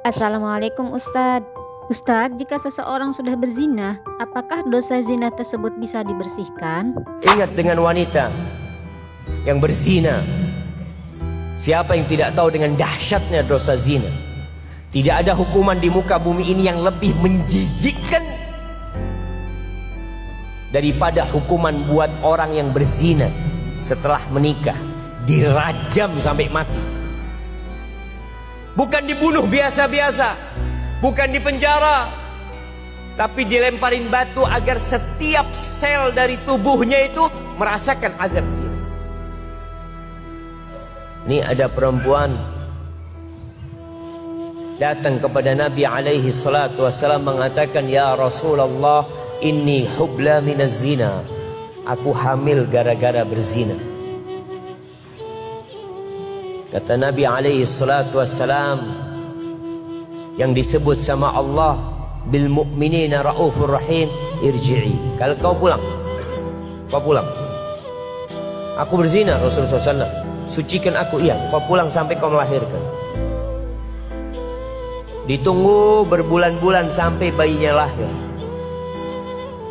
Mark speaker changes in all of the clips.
Speaker 1: Assalamualaikum Ustadz. Ustadz, jika seseorang sudah berzina, apakah dosa zina tersebut bisa dibersihkan?
Speaker 2: Ingat dengan wanita yang berzina. Siapa yang tidak tahu dengan dahsyatnya dosa zina? Tidak ada hukuman di muka bumi ini yang lebih menjijikkan daripada hukuman buat orang yang berzina setelah menikah, dirajam sampai mati. Bukan dibunuh biasa-biasa, bukan dipenjara, tapi dilemparin batu agar setiap sel dari tubuhnya itu merasakan azab zina. Ini ada perempuan datang kepada Nabi alaihi salatu wassalam mengatakan, "Ya Rasulullah, inni hubla minaz zina." Aku hamil gara-gara berzina. Kata Nabi alaihi salatu wassalam, yang disebut sama Allah bil mu'minina raufur rahim, irji'i. Kalau kau pulang, kau pulang. Aku berzina, Rasulullah SAW, sucikan aku. Iya, kau pulang sampai kau melahirkan. Ditunggu berbulan-bulan sampai bayinya lahir.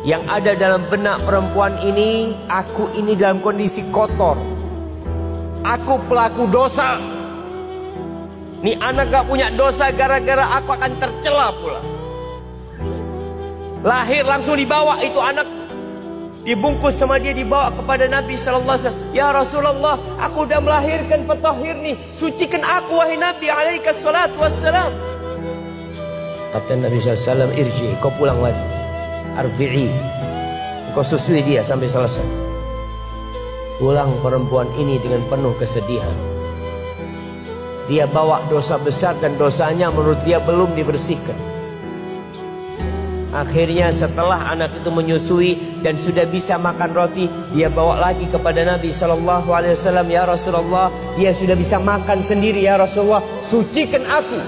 Speaker 2: Yang ada dalam benak perempuan ini, aku ini dalam kondisi kotor. Aku pelaku dosa. Nih anak gak punya dosa, gara-gara aku akan tercela pula. Lahir langsung dibawa itu anak, dibungkus sama dia, dibawa kepada Nabi SAW. Ya Rasulullah, aku udah melahirkan, fatahhirni, sucikan aku wahai Nabi alaihi salatu wassalam. Kata Nabi SAW, irji, kau pulang lagi. Ardi'i, kau susui dia sampai selesai. Pulang perempuan ini dengan penuh kesedihan. Dia bawa dosa besar dan dosanya menurut dia belum dibersihkan. Akhirnya setelah anak itu menyusui dan sudah bisa makan roti, dia bawa lagi kepada Nabi SAW. Ya Rasulullah, dia sudah bisa makan sendiri. Ya Rasulullah, sucikan aku.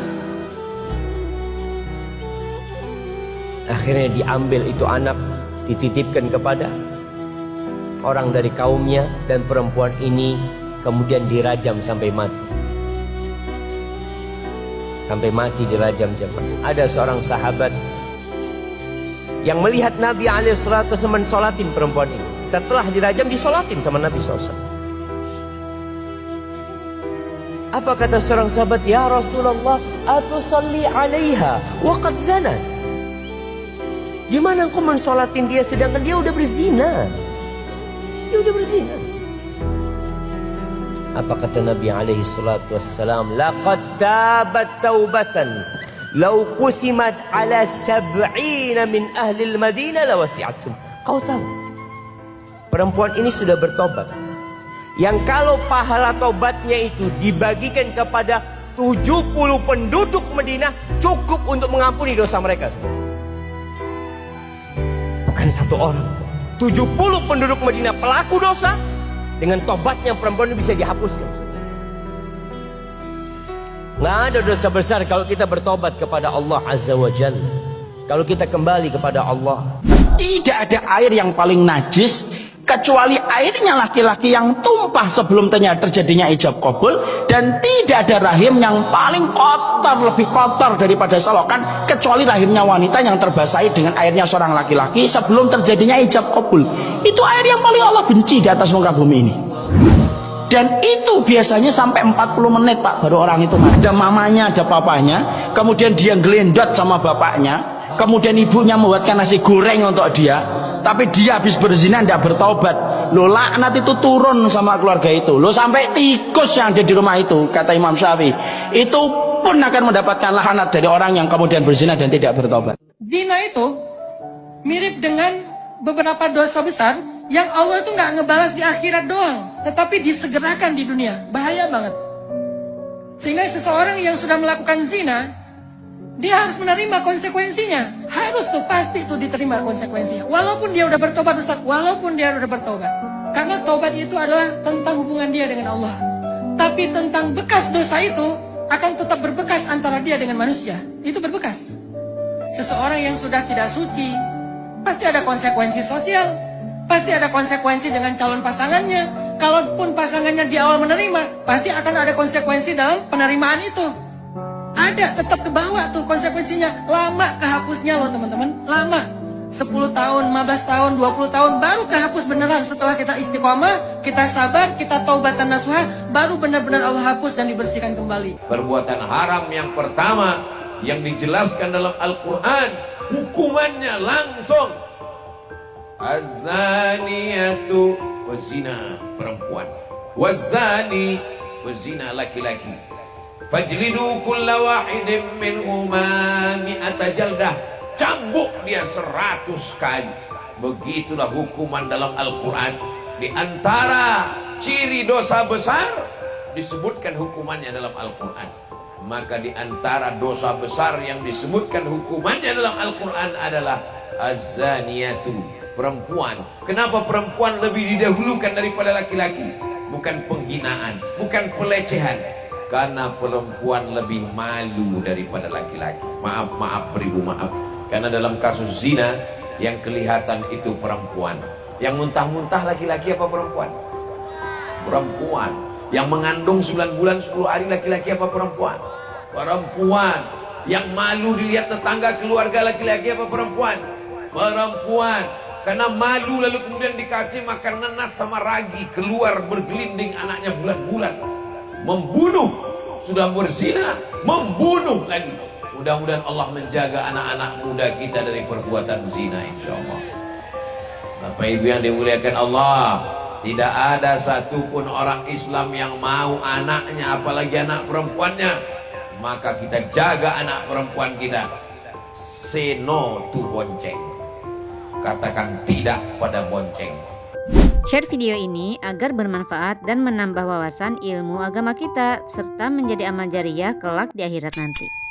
Speaker 2: Akhirnya diambil itu anak, dititipkan kepada orang dari kaumnya, dan perempuan ini kemudian dirajam sampai mati. Sampai mati dirajam jemaah. Ada seorang sahabat yang melihat Nabi alaihissalatu mensolatin perempuan ini. Setelah dirajam disolatin sama Nabi SAW. Apa kata seorang sahabat? Ya Rasulullah, atusalli alaiha wa qad zanat. Gimana engkau mensolatin dia sedangkan dia udah berzina? Dia udah berzina. Apa kata Nabi alaihi salatu wassalam? Laqad tabat taubatan law qusimat ala 70 min ahli al-Madinah lawasi'atum. Kau tahu, perempuan ini sudah bertobat, yang kalau pahala tobatnya itu dibagikan kepada 70 penduduk Madinah, cukup untuk mengampuni dosa mereka. Bukan satu orang, 70 penduduk Madinah pelaku dosa, dengan tobatnya perempuan ini bisa dihapuskan. Nggak ada dosa besar kalau kita bertobat kepada Allah Azza wa Jalla. Kalau kita kembali kepada Allah.
Speaker 3: Tidak ada air yang paling najis kecuali airnya laki-laki yang tumpah sebelum terjadinya ijab qabul, dan tidak ada rahim yang paling kotor, lebih kotor daripada selokan kecuali rahimnya wanita yang terbasahi dengan airnya seorang laki-laki sebelum terjadinya ijab qabul. Itu air yang paling Allah benci di atas muka bumi ini. Dan itu biasanya sampai 40 menit Pak, baru orang itu ada mamanya, ada papanya, kemudian dia gelendot sama bapaknya, kemudian ibunya membuatkan nasi goreng untuk dia, tapi dia habis berzina tidak bertobat. Lo laknat itu turun sama keluarga itu. Lo sampai tikus yang ada di rumah itu, kata Imam Syafi'i, itu pun akan mendapatkan laknat dari orang yang kemudian berzina dan tidak bertobat.
Speaker 4: Zina itu mirip dengan beberapa dosa besar yang Allah itu nggak ngebalas di akhirat doang, tetapi disegerakan di dunia. Bahaya banget. Sehingga seseorang yang sudah melakukan zina, dia harus menerima konsekuensinya. Harus tuh, pasti tuh diterima konsekuensinya. Walaupun dia udah bertobat Ustaz, walaupun dia udah bertobat. Karena tobat itu adalah tentang hubungan dia dengan Allah. Tapi tentang bekas dosa itu akan tetap berbekas antara dia dengan manusia. Itu berbekas. Seseorang yang sudah tidak suci, pasti ada konsekuensi sosial. Pasti ada konsekuensi dengan calon pasangannya. Kalaupun pasangannya di awal menerima, pasti akan ada konsekuensi dalam penerimaan itu. Ada, tetap ke bawah tuh konsekuensinya. Lama kehapusnya loh teman-teman, lama. 10 tahun, 15 tahun, 20 tahun baru kehapus beneran. Setelah kita istiqomah, kita sabar, kita taubatan nasuha, baru benar-benar Allah hapus dan dibersihkan kembali.
Speaker 5: Perbuatan haram yang pertama yang dijelaskan dalam Al-Quran, hukumannya langsung az-zaniyatu wazina, perempuan, wazani wazina, laki-laki, fajlidu kulla wahidin minhuma mi'ata jaldah, cambuk dia 100 kali. Begitulah hukuman dalam Al-Quran. Di antara ciri dosa besar disebutkan hukumannya dalam Al-Quran. Maka di antara dosa besar yang disebutkan hukumannya dalam Al-Quran adalah az-zaniyatu, perempuan. Kenapa perempuan lebih didahulukan daripada laki-laki? Bukan penghinaan, bukan pelecehan, karena perempuan lebih malu daripada laki-laki. Maaf beribu, maaf. Karena dalam kasus zina yang kelihatan itu perempuan, yang muntah-muntah laki-laki apa perempuan? Perempuan. Yang mengandung 9 bulan 10 hari laki-laki apa perempuan? Perempuan. Yang malu dilihat tetangga keluarga laki-laki apa perempuan? Perempuan. Karena malu lalu kemudian dikasih makan nanas sama ragi, keluar bergelinding anaknya bulan-bulan. Membunuh, sudah berzina, membunuh lagi. Mudah-mudahan Allah menjaga anak-anak muda kita dari perbuatan zina, insya Allah. Bapak Ibu yang dimuliakan Allah, tidak ada satupun orang Islam yang mau anaknya, apalagi anak perempuannya. Maka kita jaga anak perempuan kita. Say no to bonceng. Katakan tidak pada bonceng.
Speaker 1: Share video ini agar bermanfaat dan menambah wawasan ilmu agama kita serta menjadi amal jariah kelak di akhirat nanti.